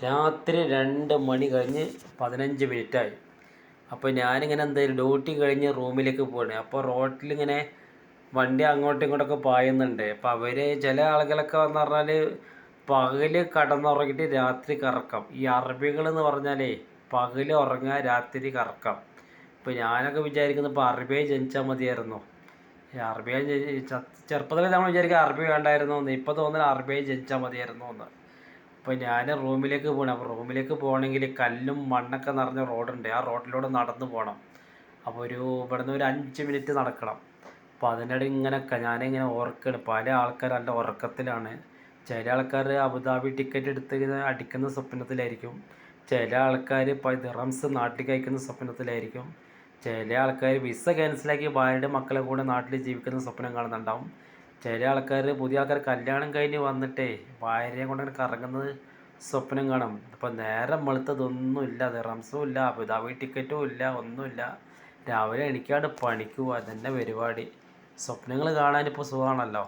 രാത്രി 2 മണി കഴിഞ്ഞ് 15 മിനിറ്റായി. അപ്പോൾ ഞാനിങ്ങനെ എന്തായാലും ഡ്യൂട്ടി കഴിഞ്ഞ് റൂമിലേക്ക് പോവാണ്. അപ്പോൾ റോട്ടിലിങ്ങനെ വണ്ടി അങ്ങോട്ടും ഇങ്ങോട്ടൊക്കെ പായുന്നുണ്ട്. അപ്പോൾ അവർ ചില ആളുകളൊക്കെ എന്ന് പറഞ്ഞാൽ പകൽ കടന്നുറങ്ങിയിട്ട് രാത്രി കറക്കം. ഈ അറബികൾ എന്ന് പറഞ്ഞാലേ പകൽ ഉറങ്ങുക, രാത്രി കറക്കം. ഇപ്പോൾ ഞാനൊക്കെ വിചാരിക്കുന്നത് ഇപ്പോൾ അറബിയായി ജനിച്ചാൽ മതിയായിരുന്നു. ഈ അറബിയായി ചെറുപ്പത്തിൽ നമ്മൾ വിചാരിക്കുക അറബി വേണ്ടായിരുന്നു എന്ന്. ഇപ്പോൾ തോന്നുന്നത് അറബിയായി ജനിച്ചാൽ മതിയായിരുന്നു എന്ന്. അപ്പോൾ ഞാൻ റൂമിലേക്ക് പോകണം. അപ്പോൾ റൂമിലേക്ക് പോകണമെങ്കിൽ കല്ലും മണ്ണൊക്കെ നിറഞ്ഞ റോഡുണ്ട്. ആ റോഡിലൂടെ നടന്നു പോകണം. അപ്പോൾ ഇവിടുന്ന് ഒരു 5 മിനിറ്റ് നടക്കണം. അപ്പോൾ അതിനിടെ ഞാനിങ്ങനെ ഓർക്കുകയാണ്, പല ആൾക്കാർ നല്ല ഉറക്കത്തിലാണ്. ചില ആൾക്കാർ അബുദാബി ടിക്കറ്റ് എടുത്ത് അടിക്കുന്ന സ്വപ്നത്തിലായിരിക്കും. ചില ആൾക്കാർ ദിറംസ് നാട്ടിലേക്ക് അയക്കുന്ന സ്വപ്നത്തിലായിരിക്കും. ചില ആൾക്കാർ വിസ ക്യാൻസലാക്കി ഭാര്യയുടെ മക്കളെ കൂടെ നാട്ടിൽ ജീവിക്കുന്ന സ്വപ്നം കാണുന്നുണ്ടാവും. ചില ആൾക്കാർ പുതിയ ആൾക്കാർ കല്യാണം കഴിഞ്ഞ് വന്നിട്ടേ ഭാര്യയെ കൊണ്ട് കറങ്ങുന്നത് സ്വപ്നം കാണും. അപ്പോൾ നേരം വെളുത്തതൊന്നുമില്ല, ദിറംസും ഇല്ല, അബുദാബി ടിക്കറ്റും ഇല്ല, ഒന്നുമില്ല. രാവിലെ എണിക്കാണ്ട് പണിക്ക് പോവുക, അതന്നെ പരിപാടി. സ്വപ്നങ്ങൾ കാണാനിപ്പോൾ സുഖമാണല്ലോ.